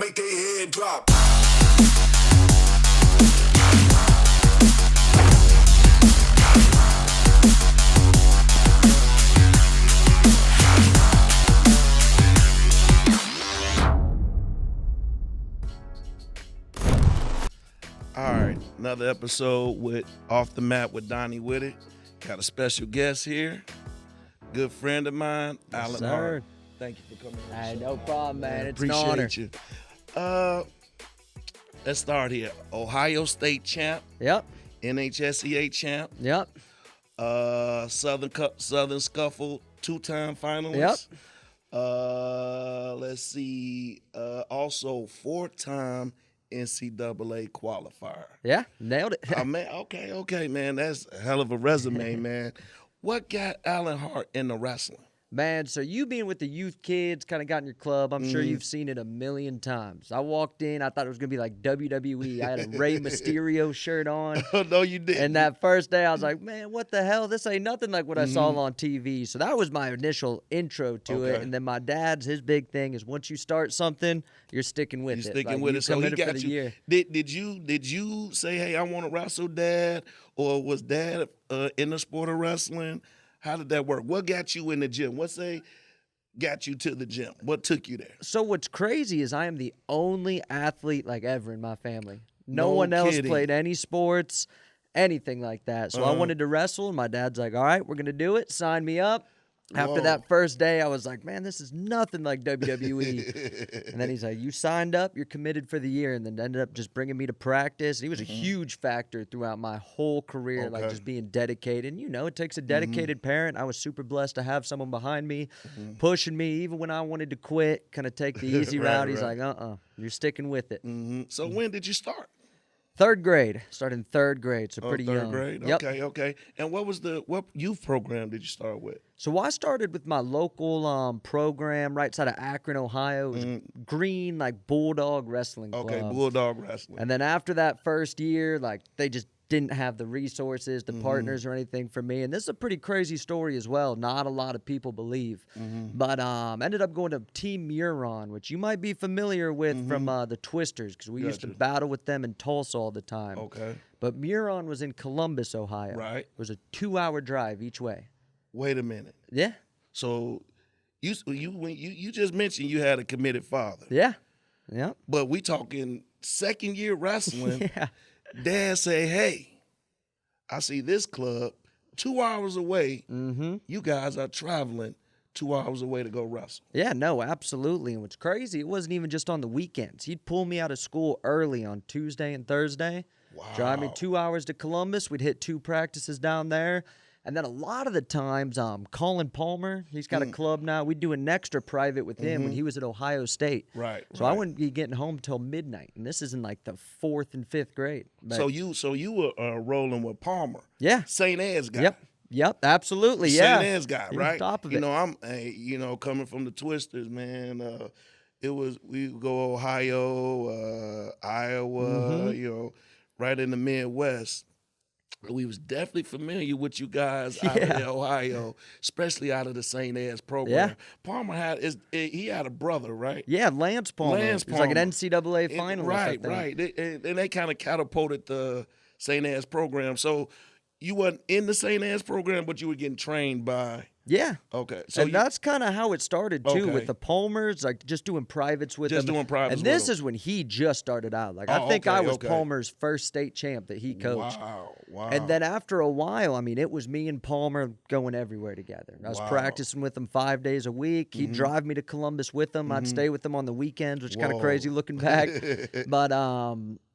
make their head drop. All right, another episode with Off the Map with Donny Witted. Got a special guest here, good friend of mine, Allan Hart. Thank you for coming on the show. No problem, man. It's Appreciate an honor. You. Let's start here. Ohio State champ, Yep. NHSEA champ, Yep. Southern Scuffle, two-time finalist. Let's see, also four-time NCAA qualifier. Yeah. Nailed it. Okay, man. That's a hell of a resume, man. What got Allan Hart into wrestling? Man, so you being with the youth kids, kind of got in your club, I'm sure you've seen it a million times. I walked in, I thought it was going to be like WWE. I had a Rey Mysterio shirt on. Oh, no, you didn't. And that first day, I was like, man, what the hell? This ain't nothing like what I saw on TV. So that was my initial intro to it. And then my dad's, his big thing is once you start something, you're sticking with it. You're sticking like, with you it. So come he in it got for the you. year. Did you say, hey, I want to wrestle, Dad? Or was Dad in the sport of wrestling? How did that work? What got you in the gym? Got you to the gym? What took you there? So what's crazy is I am the only athlete like ever in my family. No No one else kidding. played any sports, anything like that. So I wanted to wrestle, and my dad's like, all right, we're going to do it. Sign me up. After Whoa. that first day, I was like, man, this is nothing like WWE. And then he's like, you signed up, you're committed for the year, and then ended up just bringing me to practice. And he was a huge factor throughout my whole career, like just being dedicated. And, it takes a dedicated parent. I was super blessed to have someone behind me, pushing me, even when I wanted to quit, kind of take the easy route. He's like, you're sticking with it. So when did you start? Third grade. Started in third grade, so pretty third young. grade? Yep. Okay. And what youth program did you start with? So I started with my local program right side of Akron, Ohio. It was a green, like, Bulldog Wrestling Club. Okay, Bulldog Wrestling. And then after that first year, like, they just didn't have the resources, the partners or anything for me. And this is a pretty crazy story as well. Not a lot of people believe. But ended up going to Team Muron, which you might be familiar with from the Twisters, because we used to battle with them in Tulsa all the time. Okay. But Muron was in Columbus, Ohio. Right. It was a 2-hour drive each way. Wait a minute. Yeah. So you just mentioned you had a committed father. Yeah. Yeah. But we talking second year wrestling. Yeah. Dad say, hey, I see this club 2 hours away. You guys are traveling 2 hours away to go wrestle. Yeah, no, absolutely. And what's crazy, it wasn't even just on the weekends. He'd pull me out of school early on Tuesday and Thursday. Wow. Drive me 2 hours to Columbus. We'd hit 2 practices down there. And then a lot of the times, Colin Palmer, he's got a club now. We'd do an extra private with him when he was at Ohio State. Right. So I wouldn't be getting home till midnight. And this is in like the 4th and 5th grade. But So you were rolling with Palmer. yeah. St. Ed's guy. Yep, absolutely, yeah. St. Ed's guy, He was right? top of you it. know, I'm coming from the Twisters, man. We would go Ohio, Iowa, right in the Midwest. We was definitely familiar with you guys out of Ohio, especially out of the St. Ed's program. Yeah. Palmer he had a brother, right? Yeah, Lance Palmer. Lance He was like an Palmer. NCAA finalist. I think. Right. And they kind of catapulted the St. Ed's program. So you weren't in the St. Ed's program, but you were getting trained by. Yeah. Okay. So And that's kind of how it started, too, Okay. with the Palmers, like just doing privates with Just them. doing privates And with this them. is when he just started out. Like, Oh, I think okay, I was okay. Palmer's first state champ that he coached. Wow. And then after a while, I mean, it was me and Palmer going everywhere together. I was practicing with him 5 days a week. He'd drive me to Columbus with him. I'd stay with him on the weekends, which is kind of crazy looking back. But,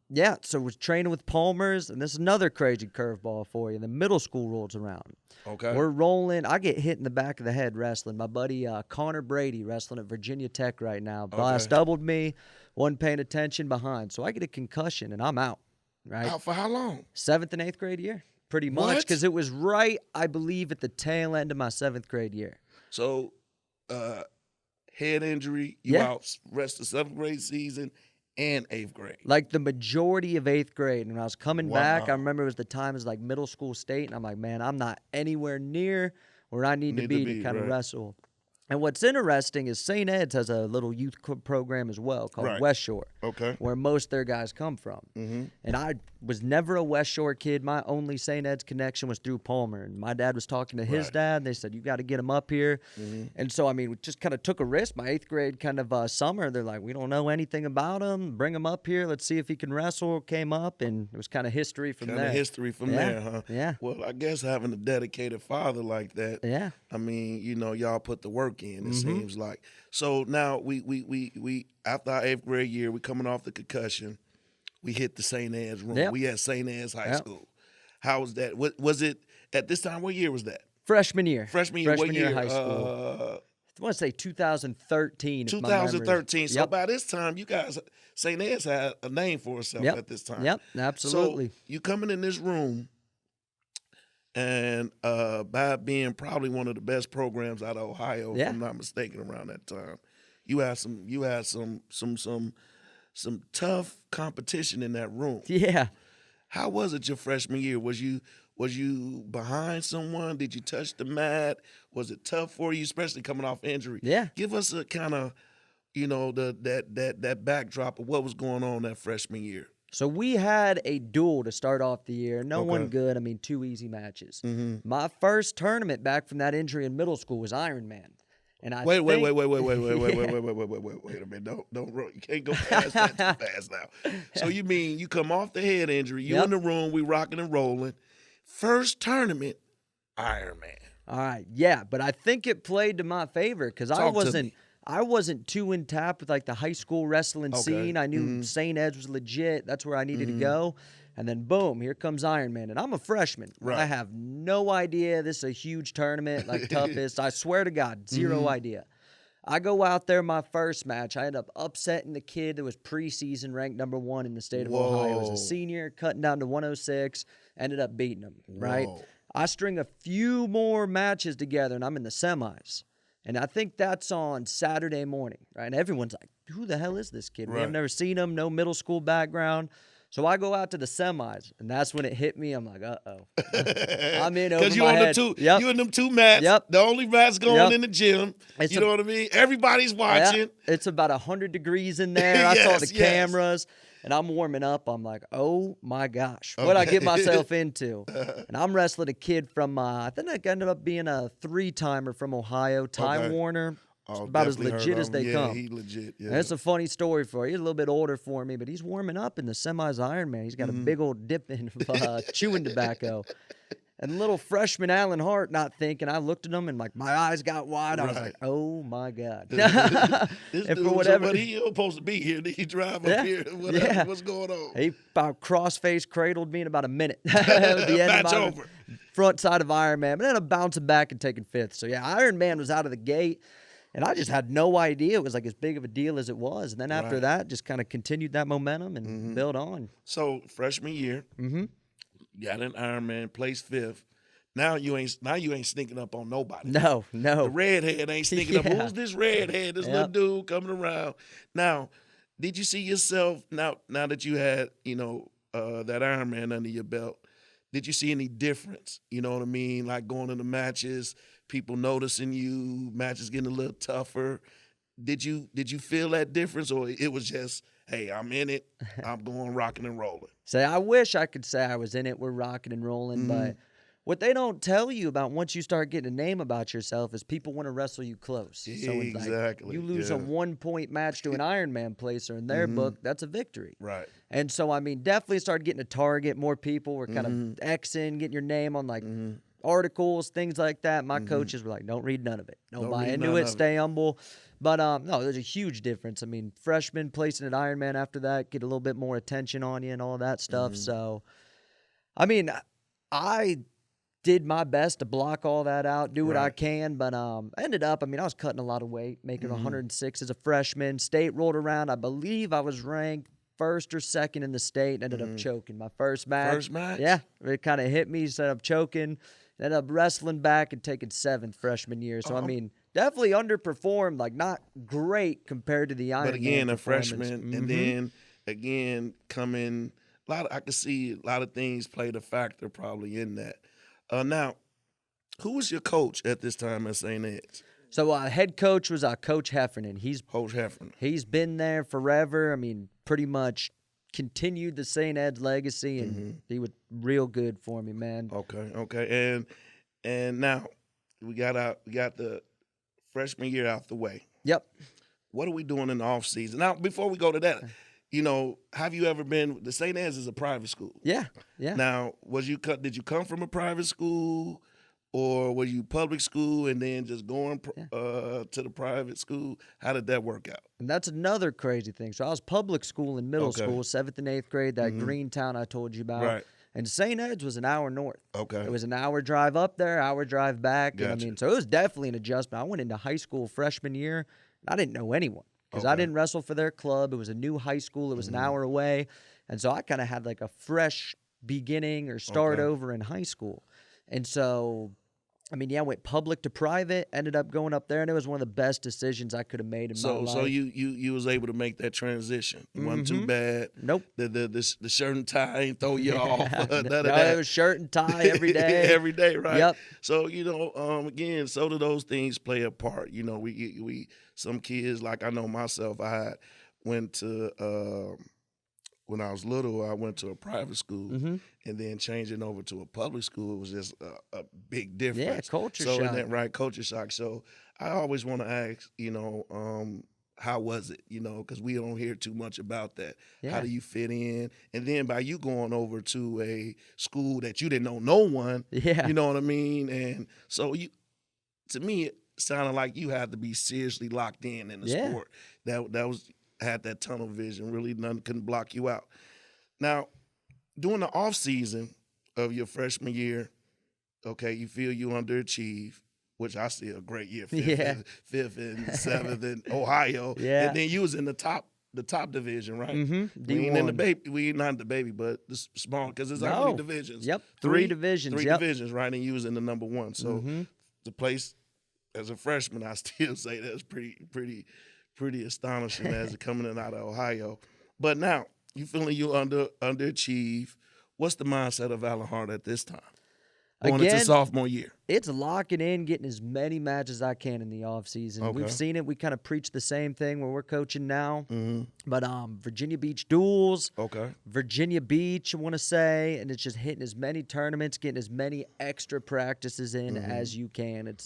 yeah, so was training with Palmer's, and this is another crazy curveball for you. The middle school rolls around. Okay. We're rolling. I get hit in the back of the head wrestling. My buddy Connor Brady wrestling at Virginia Tech right now. Blast doubled me, wasn't paying attention behind. So I get a concussion, and I'm out. Right. Out for how long? 7th and 8th grade year, pretty much, What? because it was right, I believe, at the tail end of my 7th grade year. So, head injury, you Yeah. out rest of 7th grade season and 8th grade. Like the majority of 8th grade. And when I was coming back, I Wow. remember it was the time as like middle school state. And I'm like, man, I'm not anywhere near where I need to be to kind of right. wrestle. And what's interesting is St. Ed's has a little youth program as well called Right. West Shore, Okay. where most of their guys come from. And I was never a West Shore kid. My only St. Ed's connection was through Palmer. And my dad was talking to his dad, and they said, you got to get him up here. And so, I mean, we just kind of took a risk. My 8th grade kind of summer, they're like, we don't know anything about him. Bring him up here. Let's see if he can wrestle. Came up, and it was kind of history from there. Kind of history from there, huh? Yeah. Well, I guess having a dedicated father like that, Yeah. I mean, you know, y'all put the work in, it seems like. So now we after our 8th grade year, we coming off the concussion. We hit the St. Ed's room. Yep. We at St. Ed's High School. How was that? What was it at this time? What year was that? Freshman year. Freshman year. What year? Of high school. I want to say 2013. 2013. So Yep. by this time, you guys, St. Ed's had a name for itself at this time. Yep, absolutely. So you coming in this room, and by being probably one of the best programs out of Ohio, if I'm not mistaken, around that time, you had some tough competition in that room. Yeah. How was it your freshman year? Was you behind someone? Did you touch the mat? Was it tough for you, especially coming off injury? Yeah. Give us a kind of, you know, that backdrop of what was going on that freshman year. So we had a duel to start off the year. No Okay. one good. I mean, 2 easy matches. My first tournament back from that injury in middle school was Ironman. And I Wait a minute. Don't roll. You can't go past that too fast now. So you mean you come off the head injury, you in the room, we rocking and rolling. First tournament, Ironman. All right, yeah, but I think it played to my favor because I wasn't too in tap with like the high school wrestling scene. I knew St. Ed's was legit. That's where I needed to go. And then boom, here comes Ironman. And I'm a freshman. Right. I have no idea this is a huge tournament, like toughest. I swear to God, zero idea. I go out there my first match. I end up upsetting the kid that was preseason ranked #1 in the state of Ohio. As a senior, cutting down to 106, ended up beating him, right? Whoa. I string a few more matches together, and I'm in the semis. And I think that's on Saturday morning, right? And everyone's like, who the hell is this kid? We have never seen him, no middle school background. So I go out to the semis, and that's when it hit me. I'm like, uh-oh. I'm in over Because my head. You in them 2 mats. Yep. The only mats going in the gym. You know what I mean? Everybody's watching. Yep. It's about 100 degrees in there. I saw the cameras, and I'm warming up. I'm like, oh, my gosh. What'd I get myself into? And I'm wrestling a kid from, I think I ended up being a 3-timer from Ohio, Ty Warner. About as legit as they come. He legit. Yeah. And it's a funny story for you. He's a little bit older for me, but he's warming up in the semis Ironman. He's got a big old dip in chewing tobacco. And little freshman Allan Hart not thinking. I looked at him and like my eyes got wide. I was like, oh my God. This and dude, for whatever, he supposed to be here. Did he drive up here? What's going on? He about cross-face cradled me in about a minute. At the end Match of my over. front side of Ironman. But then I'm bouncing back and taking 5th. So yeah, Ironman was out of the gate. And I just had no idea it was like as big of a deal as it was. And then after that, just kind of continued that momentum and built on. So freshman year, got an Ironman, placed 5th. Now you ain't sneaking up on nobody. No. The redhead ain't sneaking up. Who's this redhead? This little dude coming around. Now, did you see yourself now that you had, you know, that Ironman under your belt? Did you see any difference? You know what I mean? Like going into matches, people noticing you, matches getting a little tougher. Did you feel that difference, or it was just, hey, I'm in it, I'm going rocking and rolling? Say, I wish I could say I was in it, we're rocking and rolling, but what they don't tell you about once you start getting a name about yourself is people want to wrestle you close. So it's like you lose a 1-point match to an Ironman placer in their book, that's a victory. Right. And so, I mean, definitely started getting a target. More people were kind of Xing, getting your name on like articles, things like that. My coaches were like, don't read none of it. Don't buy into it. Stay humble. But no, there's a huge difference. I mean, freshmen placing at Ironman after that, get a little bit more attention on you and all that stuff. So, I mean, I did my best to block all that out, do what I can, but I ended up, I mean, I was cutting a lot of weight, making 106 as a freshman. State rolled around. I believe I was ranked 1st or 2nd in the state, ended up choking my first match. First match? Yeah, it kind of hit me, ended up choking, ended up wrestling back and taking 7th freshman year. So, I mean, definitely underperformed, like not great compared to the Ironman. But again, a freshman, and then again coming, I could see a lot of things played a factor probably in that. Now, who was your coach at this time at St. Ed's? So head coach was Coach Heffernan. Coach Heffernan. He's been there forever. I mean, pretty much continued the St. Ed's legacy, and he was real good for me, man. Okay. And now we got the freshman year out the way. Yep. What are we doing in the off season? Now, before we go to that, have you ever been? The St. Ed's is a private school. Yeah. Now, did you come from a private school, or were you public school and then just going to the private school? How did that work out? And that's another crazy thing. So I was public school in middle school, 7th and 8th grade, that green town I told you about. Right. And St. Ed's was an hour north. Okay. It was an hour drive up there, hour drive back. Gotcha. And I mean, so it was definitely an adjustment. I went into high school freshman year, and I didn't know anyone because I didn't wrestle for their club. It was a new high school. It was an hour away. And so I kind of had like a fresh beginning or start over in high school. And so, I mean, I went public to private, ended up going up there, and it was one of the best decisions I could have made in my life. So you was able to make that transition. It wasn't too bad. Nope. The shirt and tie ain't throw you off. It was shirt and tie every day. Every day, right? Yep. So, again, so do those things play a part. We some kids, like I know myself, I went to when I was little, I went to a private school, and then changing over to a public school was just a big difference. Yeah, culture shock. shock. Right, culture shock. So I always want to ask, how was it? Because we don't hear too much about that. Yeah. How do you fit in? And then by you going over to a school that you didn't know no one, you know what I mean? And so to me, it sounded like you had to be seriously locked in the sport. That was. Had that tunnel vision. Really, nothing couldn't block you out. Now, during the off season of your freshman year, you feel you underachieve, which I see a great year, fifth and seventh in Ohio. Yeah. And then you was in the top division, right? We ain't in the baby. We ain't not the baby, but the small, because there's how many divisions? Yep. Three divisions. Three divisions, right? And you was in the number one. So the place as a freshman, I still say that's pretty astonishing as it coming in out of Ohio. But now, you feeling you underachieve. What's the mindset of Allan Hart at this time? Going into sophomore year. It's locking in, getting as many matches as I can in the offseason. Okay. We've seen it. We kind of preach the same thing where we're coaching now. But Virginia Beach duels, Virginia Beach, I want to say, and it's just hitting as many tournaments, getting as many extra practices in as you can.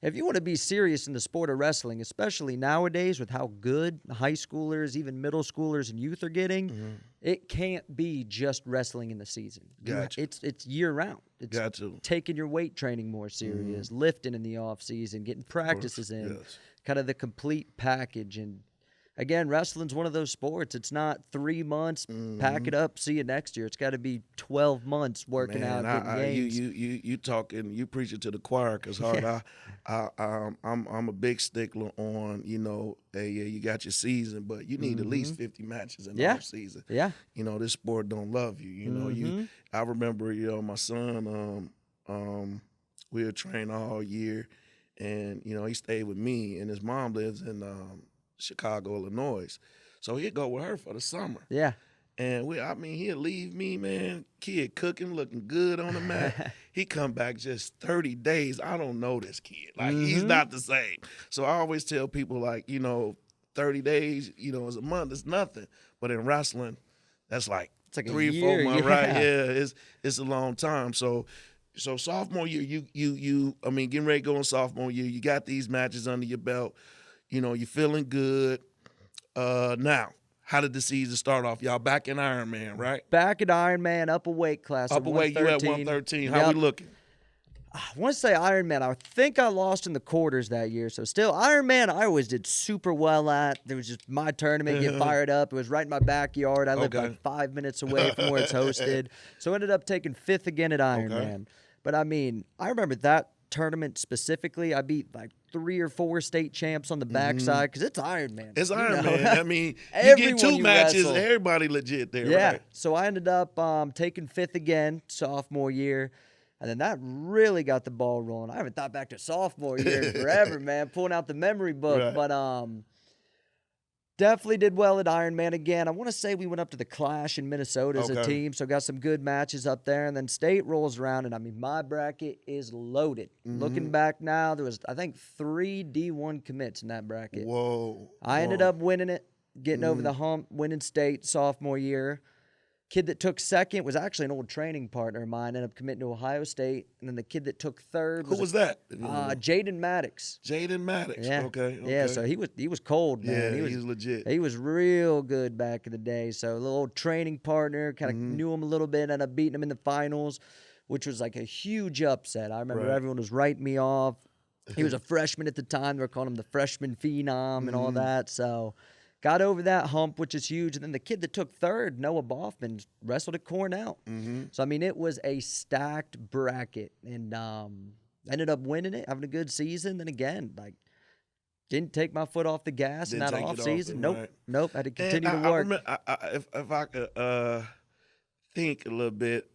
If you want to be serious in the sport of wrestling, especially nowadays with how good high schoolers, even middle schoolers and youth are getting, it can't be just wrestling in the season. Gotcha. It's year-round. It's taking your weight training more serious, lifting in the off-season, getting practices in, kind of the complete package. And again, wrestling's one of those sports. It's not 3 months, pack it up, see you next year. It's got to be 12 months working out, getting games. You talking, you preaching to the choir, because Hart, I'm a big stickler on, you got your season, but you need at least 50 matches in the off season. Yeah. This sport don't love you. I remember, my son, we would train all year, and he stayed with me, and his mom lives in Chicago, Illinois. So he'd go with her for the summer. Yeah. And he'd leave me, man, kid cooking, looking good on the mat. He come back just 30 days. I don't know this kid. Like, he's not the same. So I always tell people, 30 days, is a month, it's nothing. But in wrestling, that's like, it's like 3 or 4 months, right? Yeah, it's a long time. So sophomore year, you getting ready to go in sophomore year, you got these matches under your belt. You're feeling good. Now, how did the season start off? Y'all back in Ironman, right? Back at Ironman, up a weight class. Up a weight, you at 113. How we looking? I want to say Ironman. I think I lost in the quarters that year. So still, Ironman, I always did super well at. There was just my tournament, get fired up. It was right in my backyard. I lived like 5 minutes away from where it's hosted. So I ended up taking 5th again at Ironman. But, I remember that tournament specifically. I beat like 3 or 4 state champs on the backside because it's Ironman. It's Ironman. You get 2 matches, everybody legit there. Yeah. Right? So I ended up taking 5th again sophomore year. And then that really got the ball rolling. I haven't thought back to sophomore year in forever, man, pulling out the memory book. Right. But Definitely did well at Ironman again. I want to say we went up to the Clash in Minnesota as a Okay. team, so got some good matches up there. And then state rolls around, and I mean, my bracket is loaded. Looking back now, there was, I think, 3 D1 commits in that bracket. Whoa. I ended up winning it, getting over the hump, winning state sophomore year. Kid that took second was actually an old training partner of mine, ended up committing to Ohio State. And then the kid that took third Who was that? Jaden Maddox. Jaden Maddox. Yeah. Okay. Yeah, so he was cold, man. Yeah, he was legit. He was real good back in the day. So a little old training partner, kind of knew him a little bit, ended up beating him in the finals, which was like a huge upset. I remember everyone was writing me off. He was a freshman at the time. They were calling him the freshman phenom and all that. So got over that hump, which is huge. And then the kid that took third, Noah Boffman, wrestled at Cornell. So, I mean, it was a stacked bracket. And ended up winning it, having a good season. Then again, like, didn't take my foot off the gas in that off season. Nope. Had to continue to work. If I could think a little bit,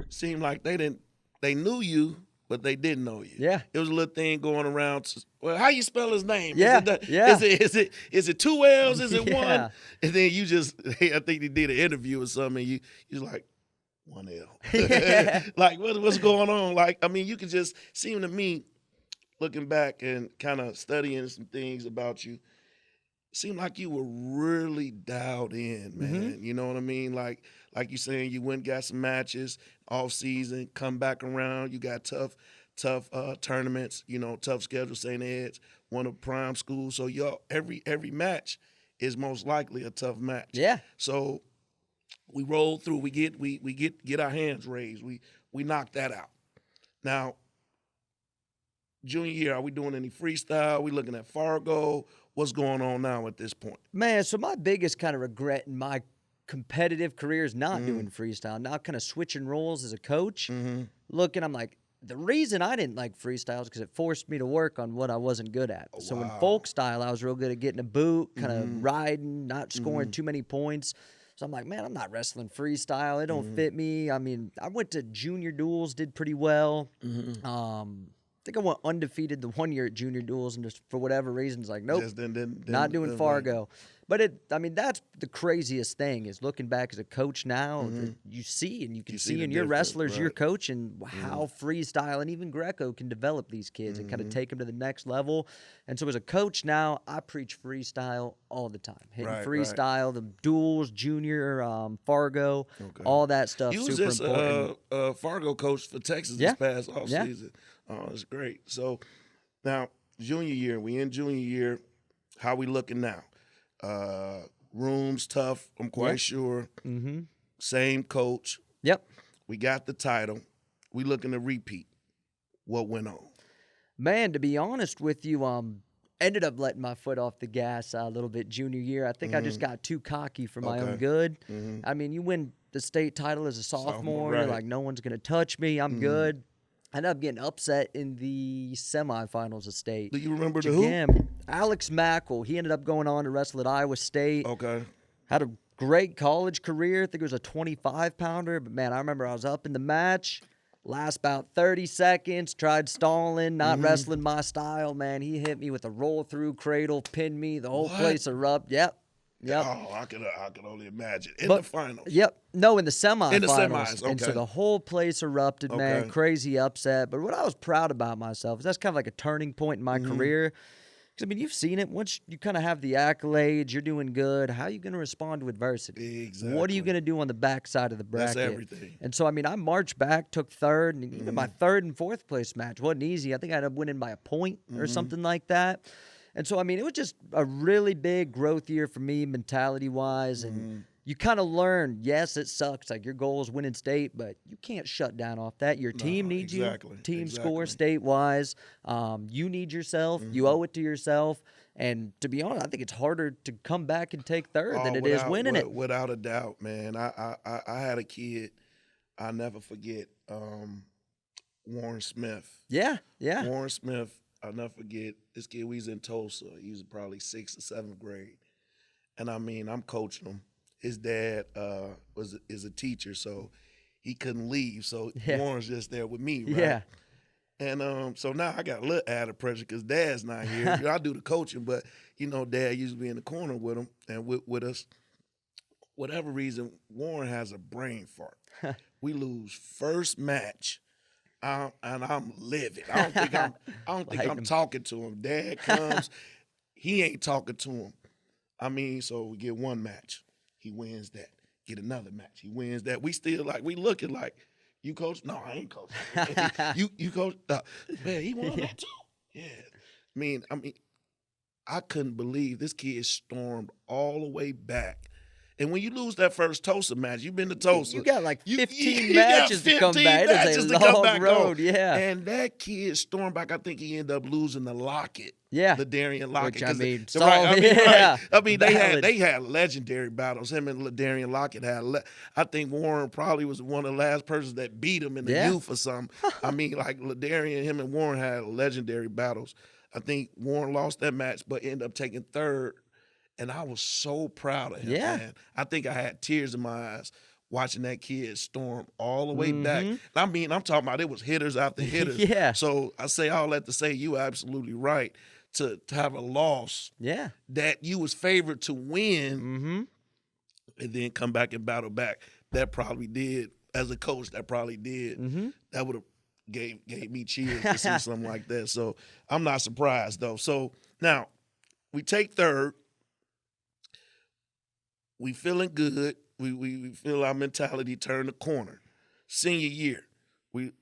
seemed like they knew you, but they didn't know you. Yeah. It was a little thing going around. Well, how you spell his name? Yeah. Is it 2 L's? Is it Yeah. 1? And then you just, I think they did an interview or something. And you was like, 1 L. Yeah. Like, what's going on? Like, I mean, you could just seem to me, looking back and kind of studying some things about you, seemed like you were really dialed in, man. You know what I mean? Like you saying, you went and got some matches off season, come back around. You got tough tournaments. You know, tough schedule. St. Ed's, one of prime schools. So every match is most likely a tough match. Yeah. So we roll through. We get our hands raised. We knock that out. Now, junior year, are we doing any freestyle? Are we looking at Fargo? What's going on now at this point? Man, so my biggest kind of regret in my competitive career is not doing freestyle. Now kind of switching roles as a coach. Looking, I'm like, the reason I didn't like freestyle is because it forced me to work on what I wasn't good at. So in folk style, I was real good at getting a boot, kind of riding, not scoring too many points. So I'm like, man, I'm not wrestling freestyle. It don't fit me. I mean, I went to junior duels, did pretty well. I think I went undefeated the 1 year at junior duels, and just for whatever reasons, like, nope, not doing Fargo. But I mean, that's the craziest thing is looking back as a coach now, that you see, and you can see in your wrestlers you're coaching how freestyle and even Greco can develop these kids and kind of take them to the next level. And so as a coach now, I preach freestyle all the time. Hitting freestyle, the duels, junior, Fargo, all that stuff. You was super just important. Fargo coach for Texas this past offseason. Oh, that's great. So now, junior year, we in junior year. How we looking now? Room's tough, I'm quite sure. Same coach. Yep. We got the title. We looking to repeat. What went on? Man, to be honest with you, ended up letting my foot off the gas a little bit junior year. I think I just got too cocky for my own good. I mean, you win the state title as a sophomore. You're like, no one's going to touch me. I'm good. I ended up getting upset in the semifinals of state. Do you remember the who? Alex Mackel. He ended up going on to wrestle at Iowa State. Okay. Had a great college career. I think it was a 25-pounder. But, man, I remember I was up in the match. Last about 30 seconds, tried stalling, not wrestling my style, man. He hit me with a roll-through cradle, pinned me. The whole place erupted. Yep. Oh, I could only imagine. In the finals. Yep. No, in the semifinals. In the semis, okay. And so the whole place erupted, man. Crazy upset. But what I was proud about myself is that's kind of like a turning point in my career. Because, I mean, you've seen it. Once you kind of have the accolades, you're doing good, how are you going to respond to adversity? Exactly. What are you going to do on the backside of the bracket? That's everything. And so, I mean, I marched back, took third, and even my third and fourth place match wasn't easy. I think I ended up winning by a point or something like that. And so, I mean, it was just a really big growth year for me mentality-wise. And you kind of learn, yes, it sucks. Like, your goal is winning state, but you can't shut down off that. Your team needs you. Team score state-wise. You need yourself. You owe it to yourself. And to be honest, I think it's harder to come back and take third than it is winning it. Without a doubt, man. I had a kid, I'll never forget, Warren Smith. Yeah. Warren Smith. I'll never forget, this kid, we was in Tulsa. He was probably 6th or 7th grade. And I mean, I'm coaching him. His dad is a teacher, so he couldn't leave. So Warren's just there with me, right? Yeah. And so now I got a little added pressure because Dad's not here. I do the coaching, but Dad used to be in the corner with him and with us. Whatever reason, Warren has a brain fart. We lose first match, and I'm livid. I don't think I'm talking to him. Dad comes, he ain't talking to him. I mean, so we get one match, he wins that. Get another match, he wins that. We still we looking like, you coach? No, I ain't coaching. you coach? Man, he won that too. Yeah. I mean, I couldn't believe this kid stormed all the way back. And when you lose that first Tulsa match, you've been to Tulsa. You got like 15 matches to come back. It is a long road, yeah. And that kid stormed back. I think he ended up losing the Lockett. Yeah. The Darian Lockett. Which, they had legendary battles. Him and Darian Lockett had. I think Warren probably was one of the last persons that beat him in the youth or something. I mean, like Darian, him and Warren had legendary battles. I think Warren lost that match, but ended up taking third. And I was so proud of him, man. I think I had tears in my eyes watching that kid storm all the way back. I mean, I'm talking about it was hitters after hitters. Yeah. So I say all that to say you are absolutely right to have a loss that you was favored to win and then come back and battle back. That probably did, as a coach, that probably did. That would have gave me chills to see something like that. So I'm not surprised, though. So now we take third. We feeling good. We feel our mentality turn the corner. Senior year, we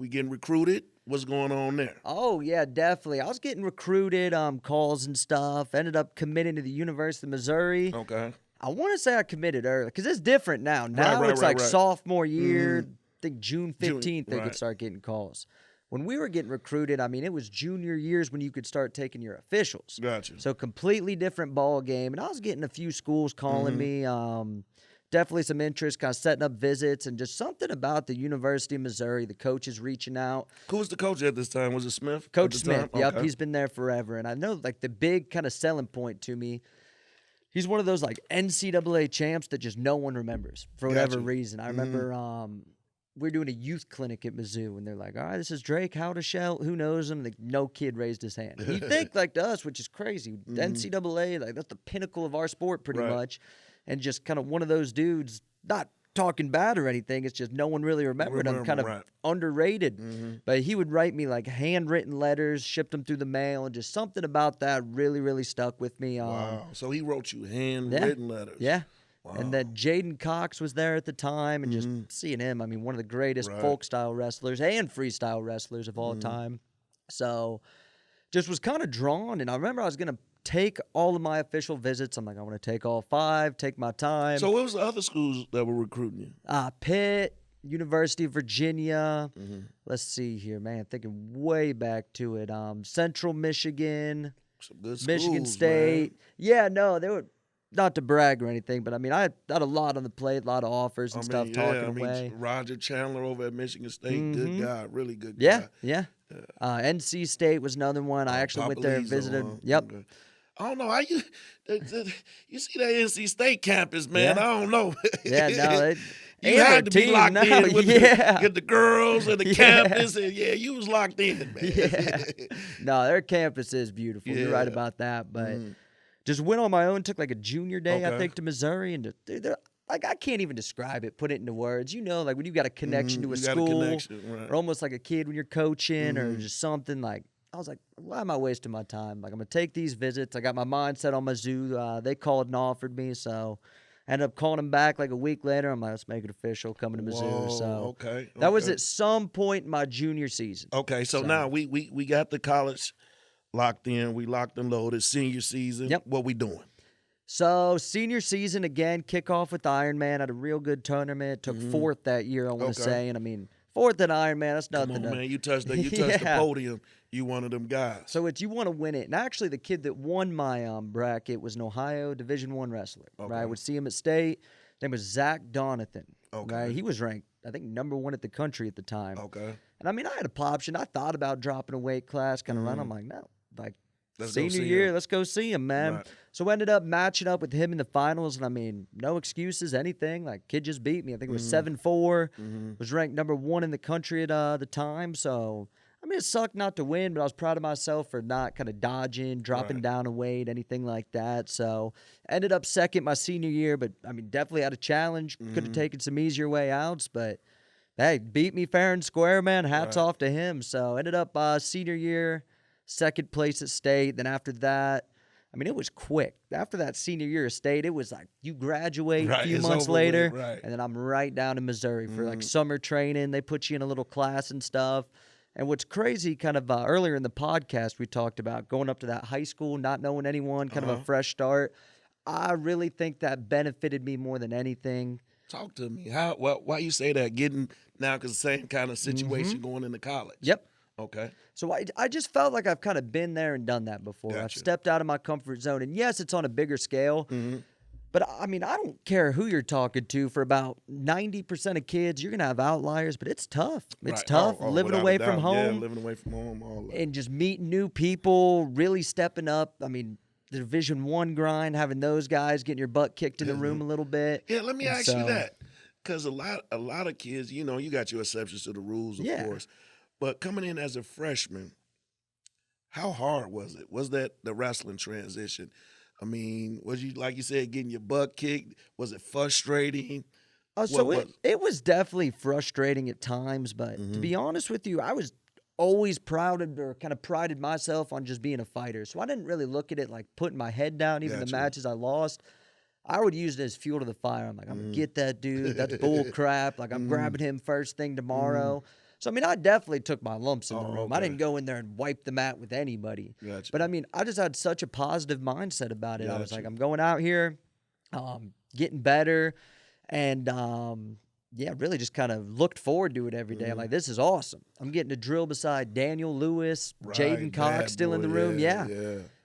getting recruited. What's going on there? Oh yeah, definitely. I was getting recruited, calls and stuff. Ended up committing to the University of Missouri. Okay. I want to say I committed early because it's different now. Now it's sophomore year. I think June 15th they could start getting calls. When we were getting recruited, I mean, it was junior years when you could start taking your officials. Gotcha. So completely different ball game. And I was getting a few schools calling me. Definitely some interest, kind of setting up visits, and just something about the University of Missouri, the coaches reaching out. Who was the coach at this time? Was it Smith? Coach Smith, yep. Okay. He's been there forever. And I know, the big kind of selling point to me, he's one of those, NCAA champs that just no one remembers for whatever reason. I remember we were doing a youth clinic at Mizzou, and they're like, all right, this is Drake Howdeshell. Who knows him? No kid raised his hand. You think to us, which is crazy. NCAA, that's the pinnacle of our sport pretty much. And just kind of one of those dudes, not talking bad or anything. It's just no one really remembered him, kind of underrated. But he would write me handwritten letters, shipped them through the mail, and just something about that really, really stuck with me. Wow. So he wrote you handwritten letters. Yeah. Wow. And then Jaden Cox was there at the time, and just seeing him, I mean, one of the greatest folk-style wrestlers and freestyle wrestlers of all time. So just was kind of drawn, and I remember I was going to take all of my official visits. I'm like, I want to take all 5, take my time. So what was the other schools that were recruiting you? Pitt, University of Virginia. Let's see here, man. Thinking way back to it. Central Michigan. Some good schools, Michigan State. Man. Yeah, no, they were, not to brag or anything, but I mean, I had a lot on the plate, a lot of offers and stuff talking away. Roger Chandler over at Michigan State, good guy, really good guy. Yeah. NC State was another one. I actually went there and visited. Yep. Okay. I don't know. You see that NC State campus, man. I don't know. Yeah, no. You had to be locked in with the girls and the campus. And you was locked in, man. No, their campus is beautiful. You're right about that. But just went on my own, took a junior day, I think, to Missouri. And I can't even describe it, put it into words. When you've got a connection to a school, or almost like a kid when you're coaching or just something I was like, why am I wasting my time? I'm going to take these visits. I got my mind set on Mizzou. They called and offered me, so I ended up calling them back a week later. I'm like, let's make it official, coming to Mizzou. So that was at some point in my junior season. Okay, so now we got the college locked in. We locked and loaded. Senior season. Yep. What we doing? So senior season, again, kickoff with Ironman. Had a real good tournament. Took 4th that year, I want to say. And, I mean, 4th at Ironman, that's nothing. Come on, man. You touched the podium. You one of them guys. So you want to win it. And actually, the kid that won my bracket was an Ohio Division I wrestler. Right? I would see him at state. His name was Zach Donathan. Right? He was ranked, I think, #1 at the country at the time. Okay. And I mean, I had a option. I thought about dropping a weight class, kind of run. I'm like, no. Let's senior year, let's go see him, man. Right. So I ended up matching up with him in the finals, and I mean, no excuses, anything. Kid just beat me. I think it was 7-4. Was ranked #1 in the country at the time. So I mean, it sucked not to win, but I was proud of myself for not kind of dodging, dropping down a weight, anything like that. So ended up second my senior year, but I mean, definitely had a challenge. Could have taken some easier way outs, but hey, beat me fair and square, man. Hats off to him. So ended up senior year, second place at state. Then after that, I mean, it was quick. After that senior year of state, it was like you graduate a few months later, and then I'm right down in Missouri for like summer training. They put you in a little class and stuff. And what's crazy, kind of earlier in the podcast, we talked about going up to that high school, not knowing anyone, kind of a fresh start. I really think that benefited me more than anything. Talk to me. Why you say that? Getting now, because the same kind of situation going into college. Yep. Okay. So I just felt like I've kind of been there and done that before. Gotcha. I've stepped out of my comfort zone. And yes, it's on a bigger scale. But, I mean, I don't care who you're talking to. For about 90% of kids, you're going to have outliers, but it's tough. It's tough living away from home. Yeah, living away from home. All that. And just meeting new people, really stepping up. I mean, the Division I grind, having those guys, getting your butt kicked in the room a little bit. Yeah, let me ask you that. Because a lot of kids, you know, you got your exceptions to the rules, of course. But coming in as a freshman, how hard was it? Was that the wrestling transition? I mean, was you, like you said, getting your butt kicked? Was it frustrating? It was definitely frustrating at times, but to be honest with you, I was always prided myself on just being a fighter. So I didn't really look at it like putting my head down, even the matches I lost. I would use it as fuel to the fire. I'm like, I'm going to get that dude. That's bull crap. Like, I'm grabbing him first thing tomorrow. So, I mean, I definitely took my lumps in the room. I didn't go in there and wipe the mat with anybody. Gotcha. But, I mean, I just had such a positive mindset about it. I was like, I'm going out here, getting better, and, really just kind of looked forward to it every day. I'm like, this is awesome. I'm getting to drill beside Daniel Lewis, Jaden Cox still in the room. Yeah.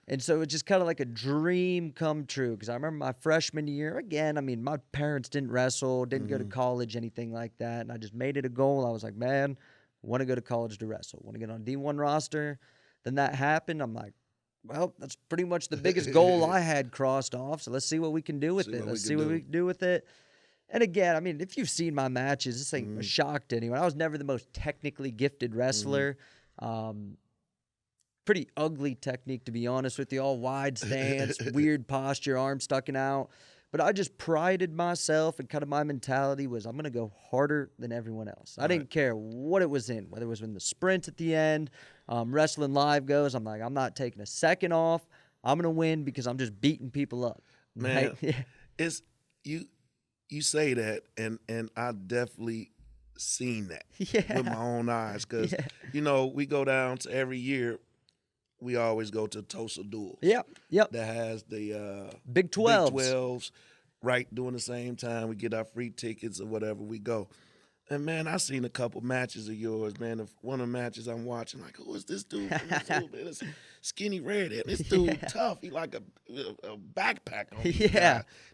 And so it's just kind of like a dream come true, because I remember my freshman year, again, I mean, my parents didn't wrestle, didn't go to college, anything like that, and I just made it a goal. I was like, man, I want to go to college to wrestle, want to get on a D1 roster. Then that happened. I'm like, well, that's pretty much the biggest goal I had crossed off, so let's see what we can do with it. Let's see what we can do with it. And again, I mean, if you've seen my matches, this ain't a shock to anyone. I was never the most technically gifted wrestler. Pretty ugly technique, to be honest with you. All wide stance, weird posture, arms sticking out. But I just prided myself, and kind of my mentality was, I'm going to go harder than everyone else. I didn't care what it was in, whether it was in the sprint at the end, wrestling live goes. I'm like, I'm not taking a second off. I'm going to win because I'm just beating people up. Man, it's you say that, and I definitely seen that with my own eyes. Because, you know, we go down to every year, we always go to Tulsa Duels. Yep. That has the Big 12s. Big 12s, right, during the same time. We get our free tickets or whatever, we go. And, man, I seen a couple matches of yours, man. One of the matches I'm watching, like, who is this dude? This skinny redhead. This dude tough. He like a backpack on me.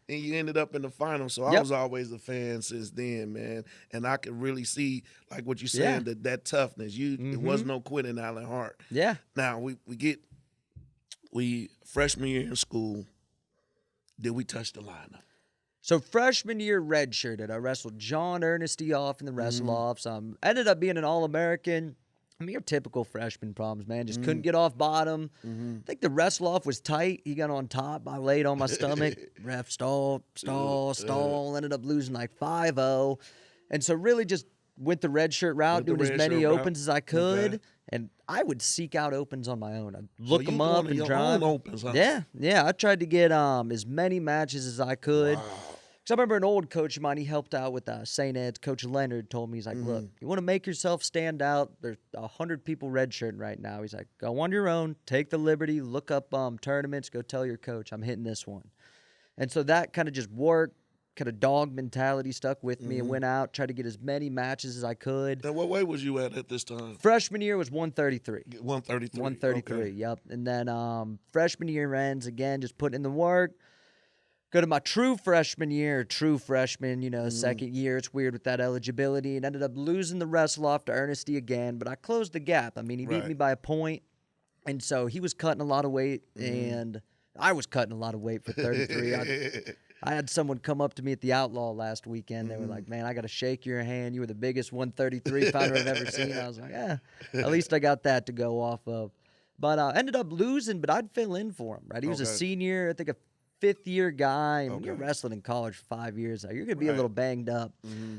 And you ended up in the final. So I was always a fan since then, man. And I could really see, like what you said, that toughness. There was no quitting Allan Hart. Yeah. Now, we freshman year in school, did we touch the lineup? So freshman year redshirted. I wrestled John Ernesty off in the wrestle-offs. Ended up being an All-American. I mean, your typical freshman problems, man. Just couldn't get off bottom. I think the wrestle-off was tight. He got on top. I laid on my stomach. Ref stall. Ended up losing like 5-0. And so really just went the red shirt route, doing as many opens as I could. And I would seek out opens on my own. I'd look them up and drive. Opens, huh? Yeah. I tried to get as many matches as I could. Wow. Because I remember an old coach of mine, he helped out with St. Ed's. Coach Leonard told me, he's like, look, you want to make yourself stand out? There's 100 people redshirting right now. He's like, go on your own, take the liberty, look up tournaments, go tell your coach, I'm hitting this one. And so that kind of just worked, kind of dog mentality stuck with me, and went out, tried to get as many matches as I could. And what weight was you at this time? Freshman year was 133. 133? 133, okay. Yep. And then freshman year ends, again, just putting in the work. Go to my true freshman, second year. It's weird with that eligibility. And ended up losing the wrestle-off to Ernesty again, but I closed the gap. I mean, he beat me by a point. And so he was cutting a lot of weight, and I was cutting a lot of weight for 33. I had someone come up to me at the Outlaw last weekend. They were like, man, I got to shake your hand. You were the biggest 133 pounder I've ever seen. I was like, yeah, at least I got that to go off of. But I ended up losing, but I'd fill in for him, right? He was a senior, I think a fifth-year guy. And when you're wrestling in college for 5 years, you're going to be a little banged up.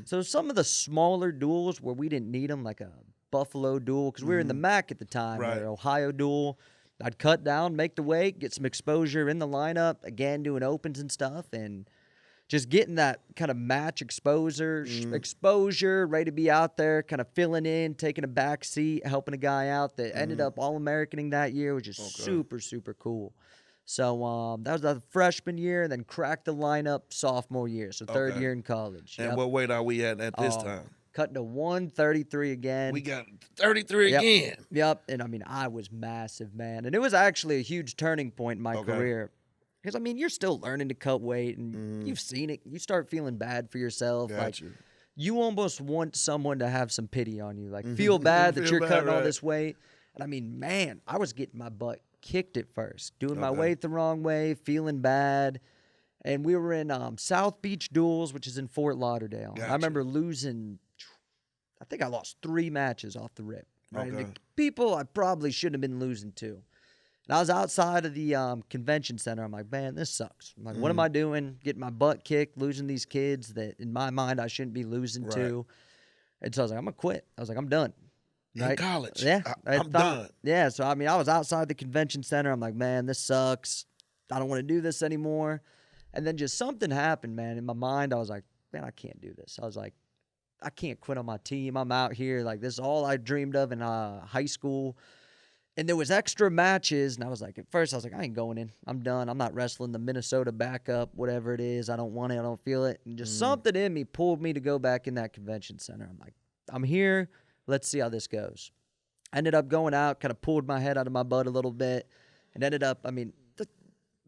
So some of the smaller duels where we didn't need them, like a Buffalo duel, because we were in the MAC at the time, or Ohio duel, I'd cut down, make the weight, get some exposure in the lineup, again, doing opens and stuff, and just getting that kind of match exposure, ready to be out there, kind of filling in, taking a back seat, helping a guy out that ended up All-Americaning that year, which is super, super cool. So that was the freshman year, and then cracked the lineup sophomore year, so third year in college. And what weight are we at this time? Cutting to 133 again. We got 33 again. Yep. And, I mean, I was massive, man. And it was actually a huge turning point in my career. Because, I mean, you're still learning to cut weight, and you've seen it. You start feeling bad for yourself. You almost want someone to have some pity on you. Like, feel bad that you're cutting all this weight. And, I mean, man, I was getting my butt kicked at first. Doing my weight the wrong way, feeling bad. And we were in South Beach Duels, which is in Fort Lauderdale. I remember losing... I think I lost 3 matches off the rip. Right? The people I probably shouldn't have been losing to. And I was outside of the convention center. I'm like, man, this sucks. I'm like, what am I doing? Getting my butt kicked, losing these kids that, in my mind, I shouldn't be losing to. And so I was like, I'm going to quit. I was like, I'm done. In college. Yeah. I'm done. Yeah. So, I mean, I was outside the convention center. I'm like, man, this sucks. I don't want to do this anymore. And then just something happened, man. In my mind, I was like, man, I can't do this. I was like, I can't quit on my team. I'm out here. Like, this is all I dreamed of in high school. And there was extra matches, and I was like, at first, I was like, I ain't going in. I'm done. I'm not wrestling the Minnesota backup, whatever it is. I don't want it. I don't feel it. And just something in me pulled me to go back in that convention center. I'm like, I'm here. Let's see how this goes. I ended up going out, kind of pulled my head out of my butt a little bit, and ended up, I mean,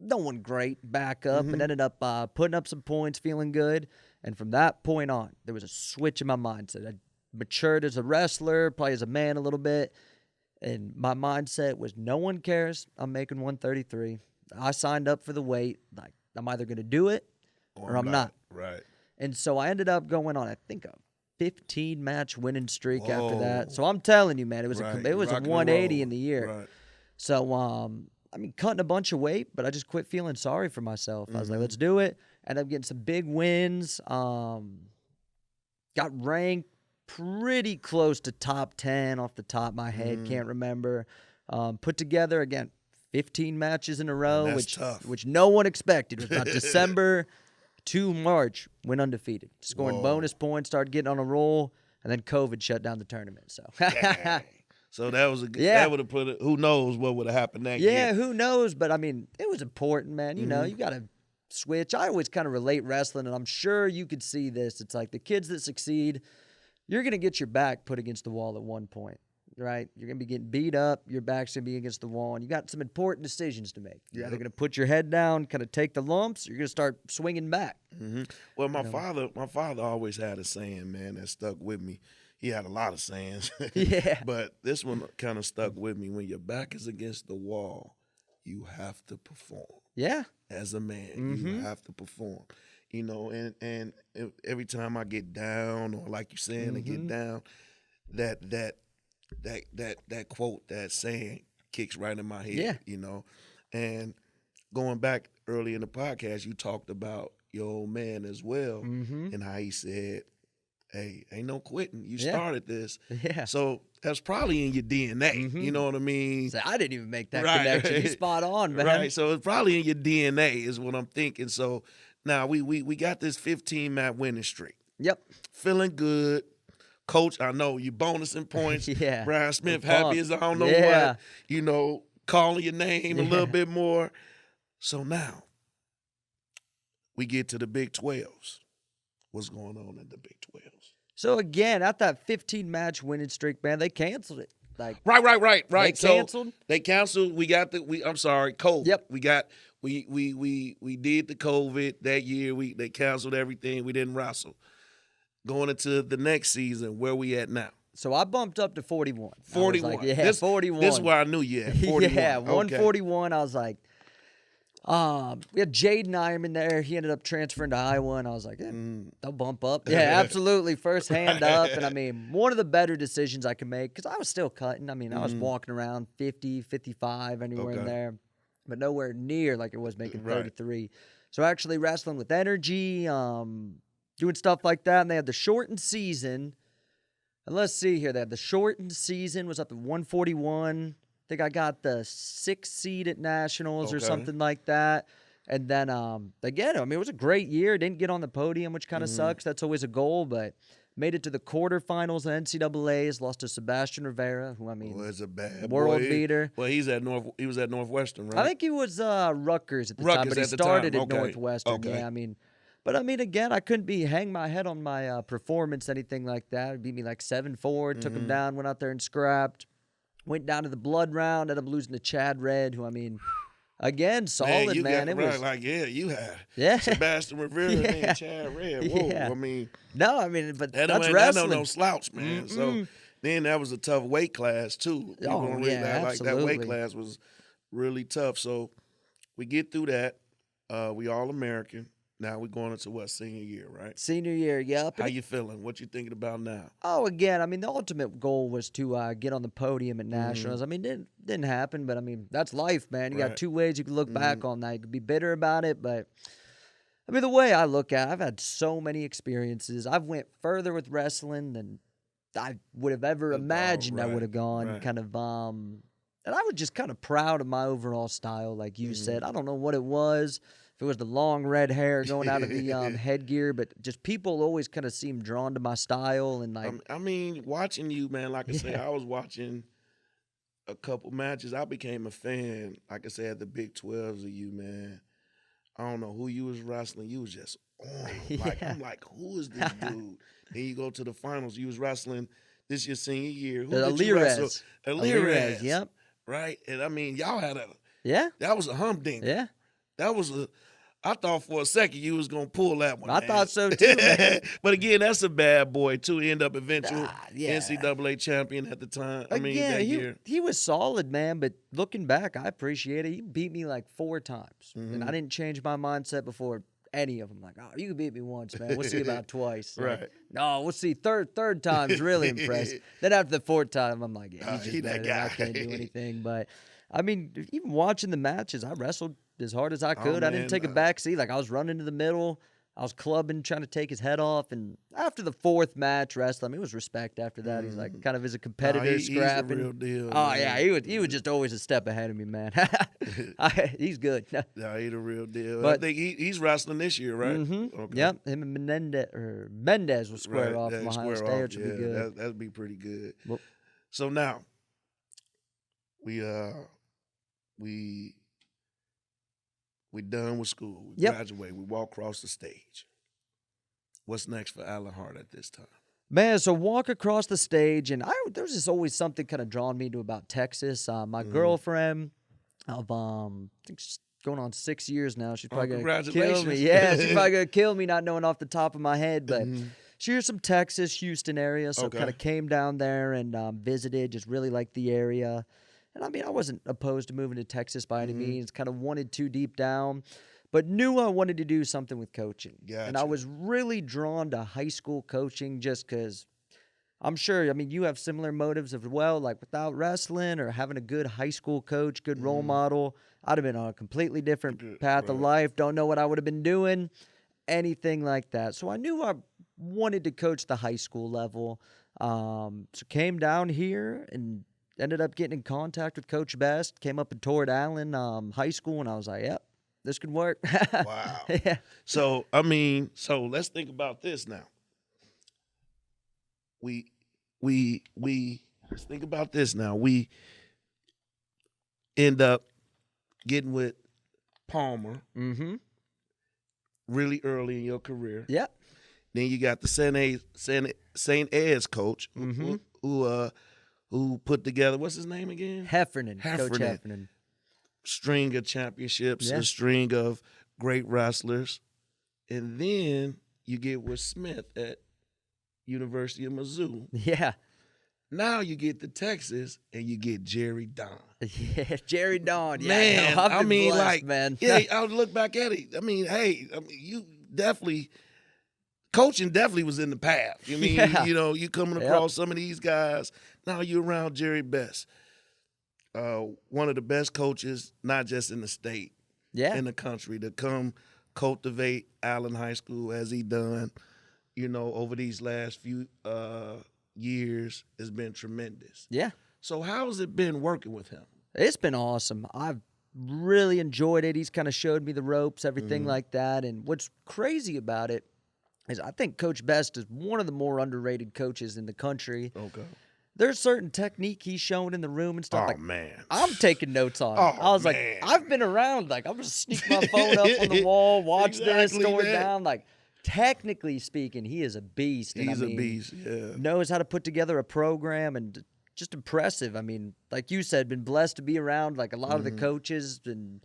no one great back up, and ended up putting up some points, feeling good. And from that point on, there was a switch in my mindset. I matured as a wrestler, probably as a man a little bit. And my mindset was, no one cares. I'm making 133. I signed up for the weight. Like, I'm either going to do it or I'm not. Right. And so I ended up going on, I think, a 15-match winning streak after that. So I'm telling you, man, it was a 180 in the year. Right. So, I mean, cutting a bunch of weight, but I just quit feeling sorry for myself. I was like, let's do it. Ended up getting some big wins. Got ranked pretty close to top 10 off the top of my head. Can't remember. Put together, again, 15 matches in a row, which no one expected. It was about December to March, went undefeated. Scoring bonus points, started getting on a roll, and then COVID shut down the tournament. So So that was a good, that would have put it, who knows what would have happened that year. Yeah, who knows? But, I mean, it was important, man. You know, you got to switch. I always kind of relate wrestling, and I'm sure you could see this. It's like the kids that succeed, you're going to get your back put against the wall at one point, right? You're going to be getting beat up. Your back's going to be against the wall, and you got some important decisions to make. You're either going to put your head down, kind of take the lumps, or you're going to start swinging back. Well, my father always had a saying, man, that stuck with me. He had a lot of sayings. But this one kind of stuck with me. When your back is against the wall, you have to perform. Yeah. As a man, you have to perform. You know, and every time I get down, or like you're saying, I get down, that quote, that saying kicks right in my head. You know, and going back early in the podcast, you talked about your old man as well, and how he said, hey, ain't no quitting. You started this. So that's probably in your DNA. You know what I mean? So I didn't even make that connection. You spot on, man. Right. So it's probably in your DNA is what I'm thinking. So now we got this 15-match winning streak. Yep. Feeling good. Coach, I know you bonusing points. Brian Smith happy as I don't know what. You know, calling your name a little bit more. So now we get to the Big 12s. What's going on in the Big 12s? So again, at that 15-match winning streak, man, they canceled it. Like right. They canceled. So they canceled. We got I'm sorry, COVID. Yep. We did the COVID that year. They canceled everything. We didn't wrestle. Going into the next season, where we at now? So I bumped up to 41. 41. Like, 41. This is where I knew you at. 41. 141. I was like, We had Jaden Ironman there. He ended up transferring to Iowa, and I was like, they'll bump up. Yeah, absolutely. First hand up. And, I mean, one of the better decisions I could make, because I was still cutting. I mean, I was walking around 50, 55, anywhere in there, but nowhere near like it was making 33. So actually wrestling with energy, doing stuff like that, and they had the shortened season. And let's see here. They had the shortened season, was up to 141. I think I got the 6th seed at Nationals or something like that. And then, again, I mean, it was a great year. Didn't get on the podium, which kind of sucks. That's always a goal, but made it to the quarterfinals of NCAAs, lost to Sebastian Rivera, who, I mean, was a bad world boy. beater. Well, he was at Northwestern, right? I think he was Rutgers at the time, but he started at Northwestern. Okay. Yeah, I mean, but I mean, again, I couldn't hang my head on my performance, anything like that. It beat me like 7-4, took him down, went out there and scrapped. Went down to the blood round, ended up losing to Chad Red, who, I mean, again, solid, man. It was like, you had Sebastian Rivera and Chad Red. Whoa, I mean, no, I mean, but that's wrestling. wrestling. No slouch, man. So then that was a tough weight class too. Absolutely. That weight class was really tough. So we get through that. We all American. Now we're going into senior year, right? Senior year, yep. How you feeling? What you thinking about now? Oh, again, I mean, the ultimate goal was to get on the podium at Nationals. I mean, didn't happen, but I mean, that's life, man. You got two ways you can look back on that. You could be bitter about it, but I mean, the way I look at it, I've had so many experiences. I've went further with wrestling than I would have ever imagined I would have gone. Kind of, and I was just kind of proud of my overall style, like you said. I don't know what it was. If it was the long red hair going out of the headgear, but just people always kind of seemed drawn to my style. And like, I mean, watching you, man, like I say, I was watching a couple matches. I became a fan, like I said, the Big 12s of you, man. I don't know who you was wrestling. You was just on. Like, I'm like, who is this dude? Then you go to the finals. You was wrestling this your senior year. Who did you wrestle? Alirez, yep. Right? And I mean, y'all had that was a humdinger. Yeah. That was I thought for a second you was going to pull that one. I thought so too, man. But again, that's a bad boy too. He ended up eventual NCAA champion at the time. I mean, that year. He was solid, man, but looking back, I appreciate it. He beat me like 4 times. And I didn't change my mindset before any of them. Like, oh, you can beat me once, man. We'll see about twice. Right. Like, no, we'll see. Third time's really impressed. Then after the 4th time, I'm like, yeah, he's just better than I can't do anything. But I mean, even watching the matches, I wrestled as hard as I could. I didn't take a back seat. Like, I was running to the middle. I was clubbing, trying to take his head off. And after the 4th match wrestling, it was respect after that. He's like kind of as a competitor, scrapping. He's the real deal. Oh, man. yeah. He was just always a step ahead of me, man. He's good. Yeah, he's the real deal. But, I think he's wrestling this year, right? Okay. Yep. Him and Mendez will square off from Ohio State, which will be good. That'd be pretty good. Well, so now, we done with school. We graduate. We walk across the stage. What's next for Allan Hart at this time? Man, so walk across the stage, and there was just always something kind of drawn me to about Texas. My girlfriend of I think she's going on 6 years now. She's probably gonna kill me. Yeah, she's probably gonna kill me not knowing off the top of my head, but. She was from Texas, Houston area, so kind of came down there and visited, just really liked the area. And I mean, I wasn't opposed to moving to Texas by any means, kind of wanted to deep down, but knew I wanted to do something with coaching. Gotcha. And I was really drawn to high school coaching just because I'm sure, I mean, you have similar motives as well, like without wrestling or having a good high school coach, good role model, I'd have been on a completely different path of life, don't know what I would have been doing, anything like that. So I knew I wanted to coach the high school level. So came down here and ended up getting in contact with Coach Best, came up and toured Allen High School, and I was like, yep, this could work. Wow. Yeah. So, I mean, let's think about this now. Let's think about this now. We end up getting with Palmer really early in your career. Yep. Then you got the St. Ed's coach who put together, what's his name again? Heffernan. Coach Heffernan. String of championships, a string of great wrestlers. And then you get with Smith at University of Mizzou. Yeah. Now you get to Texas and you get Jerry Don. Yeah, Jerry Don. Yeah, Man, no, I've I been mean, blessed, like, man. yeah, I would look back at it. I mean, you definitely coaching definitely was in the path. You mean, Yeah. you coming across some of these guys. Now you're around Jerry Best, one of the best coaches, not just in the state, in the country, to come cultivate Allen High School as he done. Over these last few years has been tremendous. Yeah. So how has it been working with him? It's been awesome. I've really enjoyed it. He's kind of showed me the ropes, everything like that. And what's crazy about it is I think Coach Best is one of the more underrated coaches in the country. Okay. There's certain technique he's showing in the room and stuff. Oh, like, man. I'm taking notes on. Oh, I was man. like, I've been around. Like, I'm just sneak my phone up on the wall, watch this, store it down. Like, technically speaking, he is a beast. He's a beast, yeah. Knows how to put together a program and just impressive. I mean, like you said, been blessed to be around like a lot of the coaches and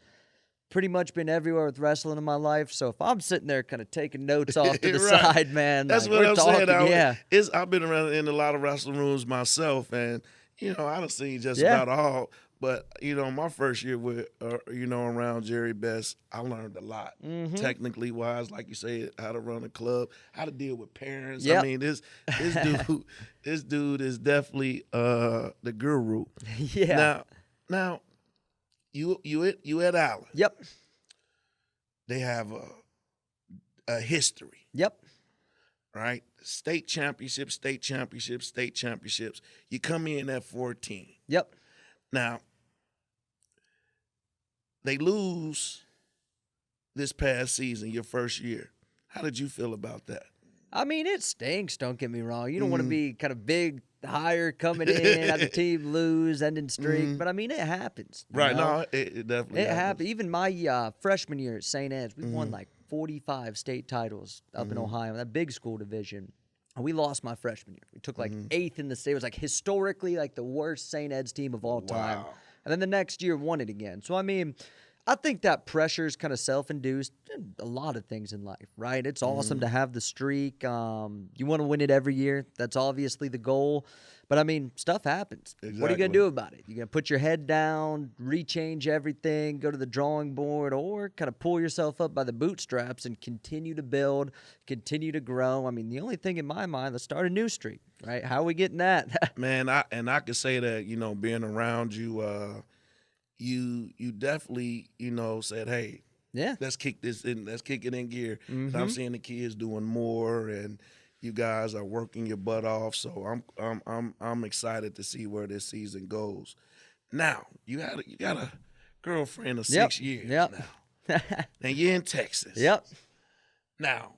pretty much been everywhere with wrestling in my life. So if I'm sitting there kind of taking notes off to the side, man, that's like, what I'm talking, saying. I've been around in a lot of wrestling rooms myself, and I done seen just about all. But my first year with around Jerry Best, I learned a lot, technically wise, like you say, how to run a club, how to deal with parents. I mean, this dude is definitely the guru. Yeah. Now, you at Allen. Yep. They have a history. Yep. Right? State championships. You come in at 14. Yep. Now, they lose this past season, your first year. How did you feel about that? I mean, it stinks, don't get me wrong. You don't want to be kind of big hire coming in, have the team lose, ending streak. But, I mean, it happens. Right. No, it definitely happens. Even my freshman year at St. Ed's, we won like 45 state titles up in Ohio, that big school division. And we lost my freshman year. We took like 8th in the state. It was like historically like the worst St. Ed's team of all time. Wow. And then the next year won it again. So, I mean, I think that pressure is kind of self-induced in a lot of things in life, right? It's awesome to have the streak. You want to win it every year. That's obviously the goal. But, I mean, stuff happens. Exactly. What are you going to do about it? You're going to put your head down, rechange everything, go to the drawing board, or kind of pull yourself up by the bootstraps and continue to build, continue to grow. I mean, the only thing in my mind, let's start a new streak, right? How are we getting that? Man, I could say that, being around you, you definitely, said, hey, let's kick this in, let's kick it in gear. I'm seeing the kids doing more, and you guys are working your butt off. So I'm excited to see where this season goes. Now, you got a girlfriend of 6 years now. And you're in Texas. Yep. Now,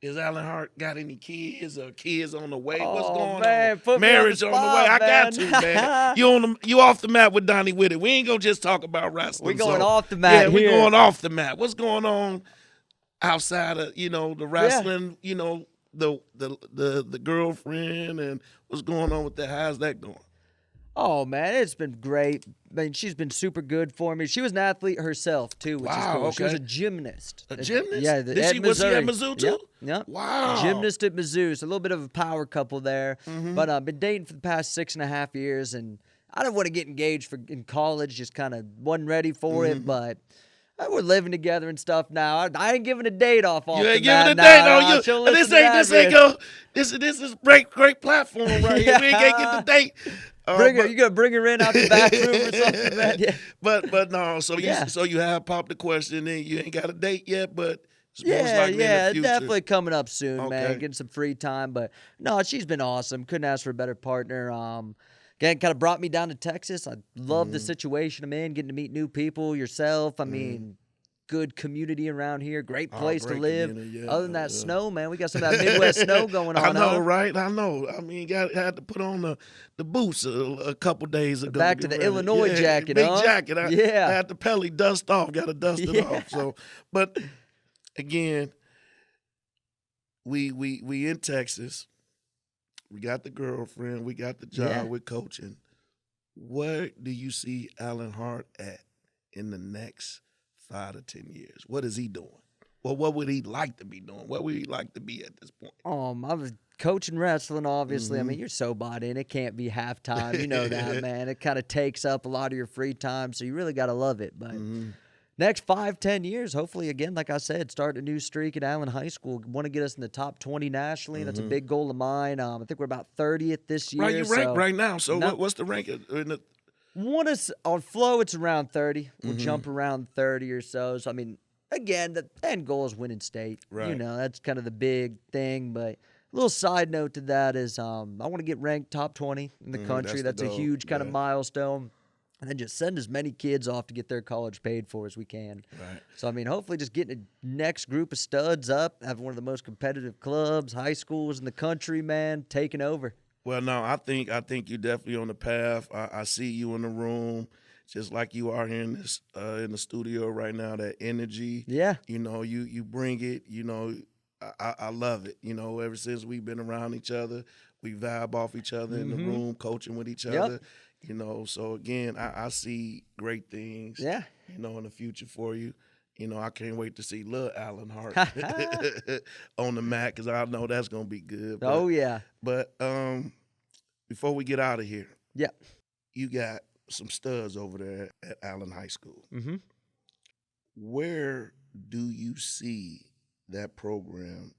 is Allan Hart got any kids or kids on the way? What's going man, on? Marriage on the way. I got to, man. You off the map with Donny Witted. We ain't gonna just talk about wrestling. We're going off the map. Yeah, we're going off the map. What's going on outside of the wrestling? The girlfriend, and what's going on with that? How's that going? Oh, man, it's been great. I mean, she's been super good for me. She was an athlete herself, too, which is cool. Okay. She was a gymnast. A gymnast? Yeah. Was she at Mizzou, too? Yep. Wow. Gymnast at Mizzou. So a little bit of a power couple there. But I've been dating for the past 6.5 years, and I didn't want to get engaged in college. Just kind of wasn't ready for it, but we're living together and stuff now. I ain't giving a date off You ain't giving a date on you. This is great platform right here. We ain't gonna get the date. You gonna bring her in out the back room or something, man? Yeah. But no. So you have popped the question, and you ain't got a date yet, but it's most likely in the future. Definitely coming up soon, man. Okay. Getting some free time, but no, she's been awesome. Couldn't ask for a better partner. Again, kind of brought me down to Texas. I love the situation I'm in, getting to meet new people, yourself. I mean, good community around here, great place to live. Other than that snow, man, we got some of that Midwest snow going on. I know, right? I know. I mean, had to put on the boots a couple days ago. Back to the Illinois jacket, big jacket. I yeah. had the pelly dust off. Got to dust it off. So, but again, we in Texas. We got the girlfriend. We got the job with coaching. Where do you see Allan Hart at in the next 5 to 10 years? What is he doing? Well, what would he like to be doing? What would he like to be at this point? I was coaching wrestling, obviously. I mean, you're so bought in. It can't be halftime. You know that, man. It kind of takes up a lot of your free time, so you really got to love it. But next 5-10 years, hopefully, again, like I said, start a new streak at Allen High School. Want to get us in the top 20 nationally. That's a big goal of mine. I think we're about 30th this year. Right, you rank right now. So what's the rank in the? On flow, it's around 30. We'll jump around 30 or so. So, I mean, again, the end goal is winning state. Right. You know, that's kind of the big thing. But a little side note to that is I want to get ranked top 20 in the country. That's a huge kind of milestone. And then just send as many kids off to get their college paid for as we can. Right. So, I mean, hopefully just getting the next group of studs up, having one of the most competitive clubs, high schools in the country, man, taking over. Well, no, I think you're definitely on the path. I see you in the room, just like you are here in the studio right now. That energy, you know, you bring it. You know, I love it. You know, ever since we've been around each other, we vibe off each other in the room, coaching with each other. You know, so again, I see great things. You know, in the future for you. You know, I can't wait to see little Allan Hart on the mat because I know that's gonna be good. But, But before we get out of here, you got some studs over there at Allen High School. Where do you see that program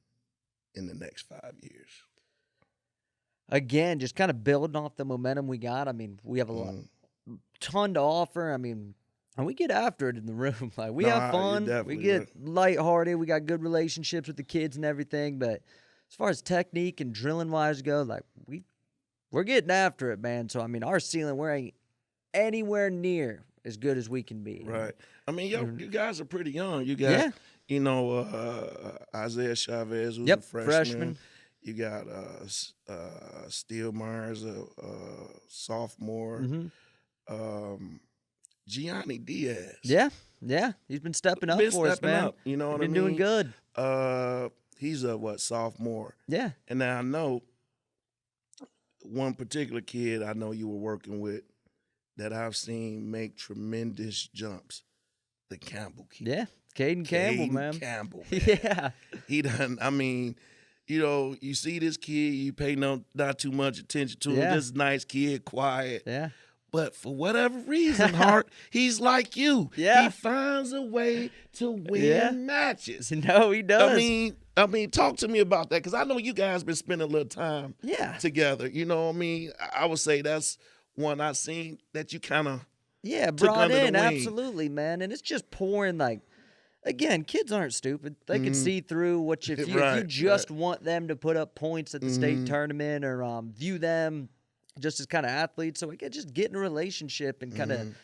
in the next 5 years? Again, just kind of building off the momentum we got. I mean, we have a ton to offer. I mean, and we get after it in the room. Like we have fun. We get lighthearted. We got good relationships with the kids and everything. But as far as technique and drilling wise go, like we're getting after it, man. So I mean, our ceiling, we ain't anywhere near as good as we can be. Right. I memean, you guys are pretty young. You got, you know, Isaiah Chavez, who's a freshman. You got Steele Myers, a sophomore. Gianni Diaz. Yeah. He's been stepping up for us, man. You know what I mean? Been doing good. He's a sophomore. Yeah. And now I know one particular kid I know you were working with that I've seen make tremendous jumps. The Campbell kid. Yeah. Caden Campbell, man. Campbell, man. Yeah. He done, I mean, you know, you see this kid, you pay not too much attention to him. Just a nice kid, quiet. Yeah. But for whatever reason, Hart, he's like you. Yeah. He finds a way to win matches. No, he does. I mean, talk to me about that because I know you guys been spending a little time together. You know what I mean? I would say that's one I've seen that you kind of brought in. Absolutely, man. And it's just pouring like, again, kids aren't stupid. They can see through what if you just want them to put up points at the state tournament or view them just as kind of athletes. So again, just get in a relationship and kind of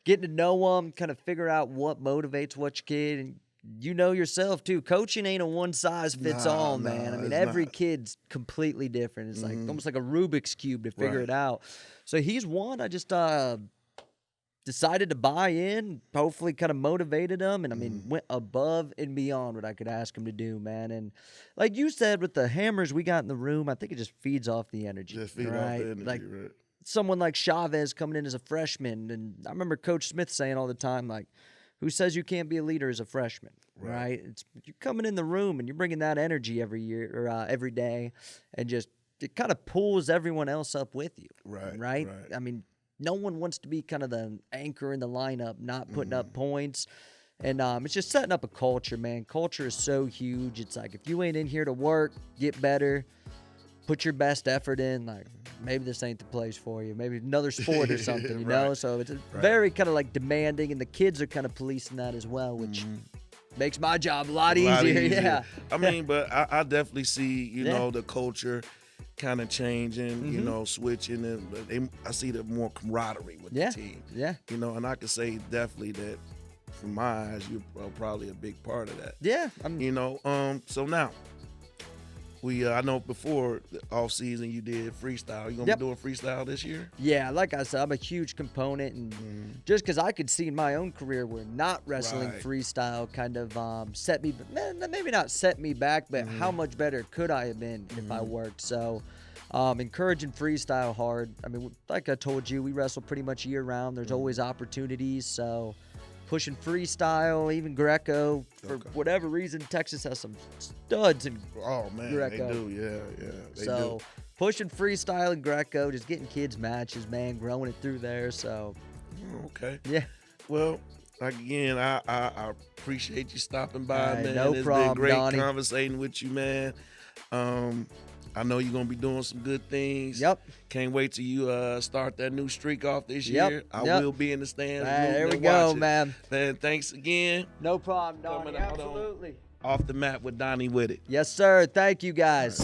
getting to know them, kind of figure out what motivates which kid. And you know yourself too, coaching ain't a one size fits all, man. I mean, every kid's completely different. It's like almost like a Rubik's Cube to figure it out. So he's one. I just decided to buy in, hopefully kind of motivated him, and I mean, went above and beyond what I could ask him to do, man. And like you said, with the hammers we got in the room, I think it just feeds off the energy. Just feed off the energy, like, right. Someone like Chavez coming in as a freshman, and I remember Coach Smith saying all the time, like, who says you can't be a leader as a freshman, right? It's you're coming in the room and you're bringing that energy every year or every day, and just it kind of pulls everyone else up with you, right? I mean, no one wants to be kind of the anchor in the lineup, not putting up points. And it's just setting up a culture, man. Culture is so huge. It's like if you ain't in here to work, get better, put your best effort in, like maybe this ain't the place for you. Maybe another sport or something, you know? So it's very kind of like demanding, and the kids are kind of policing that as well, which makes my job a lot easier. Yeah. I mean, but I definitely see, you know, the culture kind of changing, you know, switching, and I see the more camaraderie with the team. Yeah. You know, and I could say definitely that from my eyes, you're probably a big part of that. Yeah. You know, so now I know before the off season you did freestyle. You gonna be doing freestyle this year? Yeah, like I said, I'm a huge component, and just because I could see in my own career where not wrestling freestyle kind of set me, maybe not set me back, but how much better could I have been if I worked? So encouraging freestyle hard. I mean, like I told you, we wrestle pretty much year round. There's always opportunities, so pushing freestyle, even Greco. For whatever reason, Texas has some studs in Oh man, Greco. they do. Yeah, they so do. pushing freestyle and Greco, just getting kids matches, man, growing it through there. So Okay. yeah. Well, again, I appreciate you stopping by, man. No It's problem, been great Donnie. conversating with you, man. I know you're gonna be doing some good things. Yep. Can't wait till you start that new streak off this year. I will be in the stands. There we and go, watch it. man. Man, thanks again. No problem, Donnie. Coming out on Absolutely. Off the Mat with Donny Witted. Yes, sir. Thank you, guys.